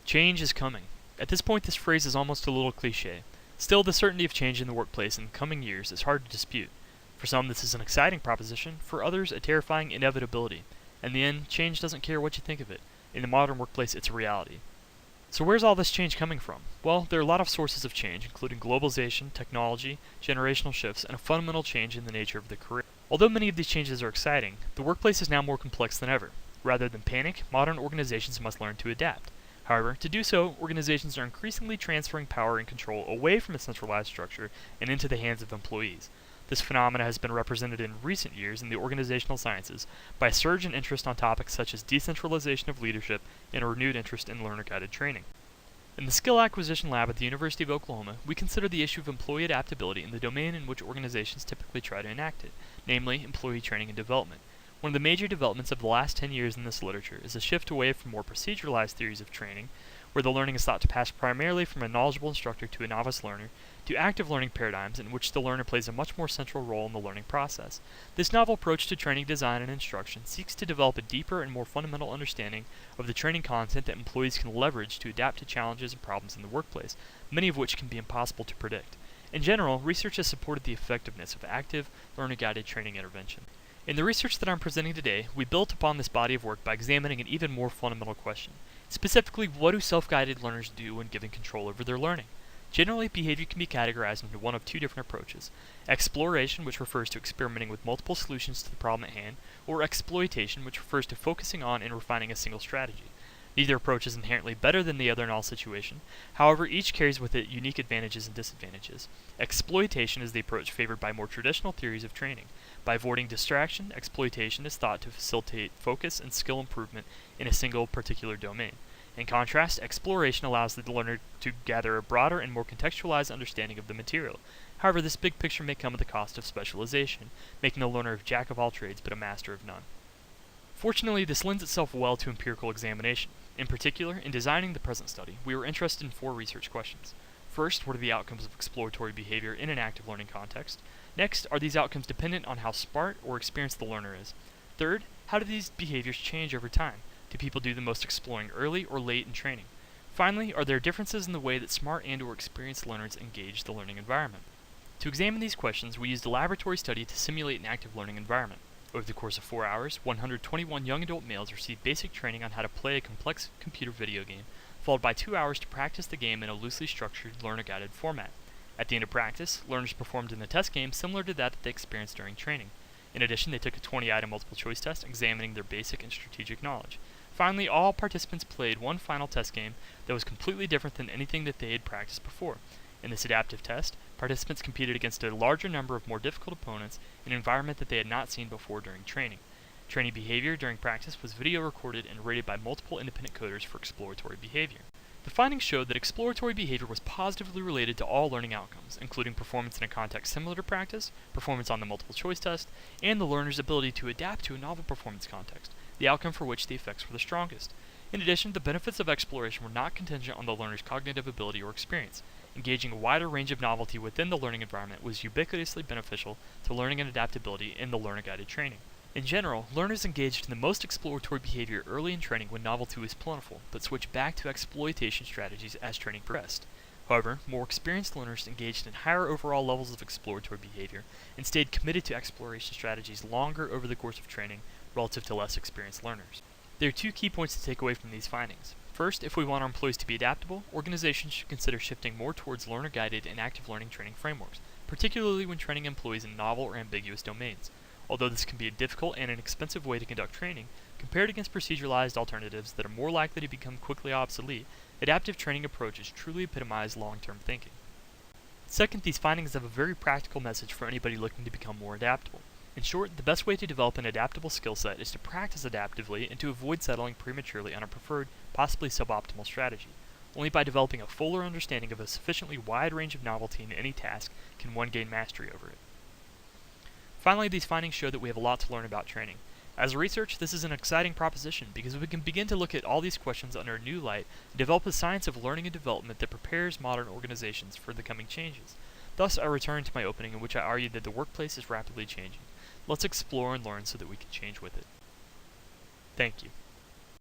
Change is coming. At this point, this phrase is almost a little cliche. Still, the certainty of change in the workplace in the coming years is hard to dispute. For some, this is an exciting proposition, for others, a terrifying inevitability. In the end, change doesn't care what you think of it. In the modern workplace, it's a reality. So where's all this change coming from? Well, there are a lot of sources of change, including globalization, technology, generational shifts, and a fundamental change in the nature of the career. Although many of these changes are exciting, the workplace is now more complex than ever. Rather than panic, modern organizations must learn to adapt. However, to do so, organizations are increasingly transferring power and control away from a centralized structure and into the hands of employees. This phenomenon has been represented in recent years in the organizational sciences by a surge in interest on topics such as decentralization of leadership and a renewed interest in learner-guided training. In the Skill Acquisition Lab at the University of Oklahoma, we consider the issue of employee adaptability in the domain in which organizations typically try to enact it, namely employee training and development. One of the major developments of the last 10 years in this literature is a shift away from more proceduralized theories of training, where the learning is thought to pass primarily from a knowledgeable instructor to a novice learner, to active learning paradigms in which the learner plays a much more central role in the learning process. This novel approach to training design and instruction seeks to develop a deeper and more fundamental understanding of the training content that employees can leverage to adapt to challenges and problems in the workplace, many of which can be impossible to predict. In general, research has supported the effectiveness of active, learner-guided training intervention. In the research that I'm presenting today, we built upon this body of work by examining an even more fundamental question. Specifically, what do self-guided learners do when given control over their learning? Generally, behavior can be categorized into one of two different approaches: exploration, which refers to experimenting with multiple solutions to the problem at hand, or exploitation, which refers to focusing on and refining a single strategy. Neither approach is inherently better than the other in all situations. However, each carries with it unique advantages and disadvantages. Exploitation is the approach favored by more traditional theories of training. By avoiding distraction, exploitation is thought to facilitate focus and skill improvement in a single particular domain. In contrast, exploration allows the learner to gather a broader and more contextualized understanding of the material. However, this big picture may come at the cost of specialization, making the learner a jack of all trades but a master of none. Fortunately, this lends itself well to empirical examination. In particular, in designing the present study, we were interested in 4 research questions. First, what are the outcomes of exploratory behavior in an active learning context? Next, are these outcomes dependent on how smart or experienced the learner is? Third, how do these behaviors change over time? Do people do the most exploring early or late in training? Finally, are there differences in the way that smart and or experienced learners engage the learning environment? To examine these questions, we used a laboratory study to simulate an active learning environment. Over the course of 4 hours, 121 young adult males received basic training on how to play a complex computer video game, followed by 2 hours to practice the game in a loosely structured, learner-guided format. At the end of practice, learners performed in the test game similar to that they experienced during training. In addition, they took a 20-item multiple-choice test examining their basic and strategic knowledge. Finally, all participants played one final test game that was completely different than anything that they had practiced before. In this adaptive test, participants competed against a larger number of more difficult opponents in an environment that they had not seen before during training. Training behavior during practice was video recorded and rated by multiple independent coders for exploratory behavior. The findings showed that exploratory behavior was positively related to all learning outcomes, including performance in a context similar to practice, performance on the multiple choice test, and the learner's ability to adapt to a novel performance context, the outcome for which the effects were the strongest. In addition, the benefits of exploration were not contingent on the learner's cognitive ability or experience. Engaging a wider range of novelty within the learning environment was ubiquitously beneficial to learning and adaptability in the learner-guided training. In general, learners engaged in the most exploratory behavior early in training when novelty was plentiful, but switched back to exploitation strategies as training progressed. However, more experienced learners engaged in higher overall levels of exploratory behavior and stayed committed to exploration strategies longer over the course of training relative to less experienced learners. There are 2 key points to take away from these findings. First, if we want our employees to be adaptable, organizations should consider shifting more towards learner-guided and active learning training frameworks, particularly when training employees in novel or ambiguous domains. Although this can be a difficult and an expensive way to conduct training, compared against proceduralized alternatives that are more likely to become quickly obsolete, adaptive training approaches truly epitomize long-term thinking. Second, these findings have a very practical message for anybody looking to become more adaptable. In short, the best way to develop an adaptable skill set is to practice adaptively and to avoid settling prematurely on a preferred, possibly suboptimal strategy. Only by developing a fuller understanding of a sufficiently wide range of novelty in any task can one gain mastery over it. Finally, these findings show that we have a lot to learn about training. As a research, this is an exciting proposition because we can begin to look at all these questions under a new light and develop a science of learning and development that prepares modern organizations for the coming changes. Thus, I return to my opening in which I argued that the workplace is rapidly changing. Let's explore and learn so that we can change with it. Thank you.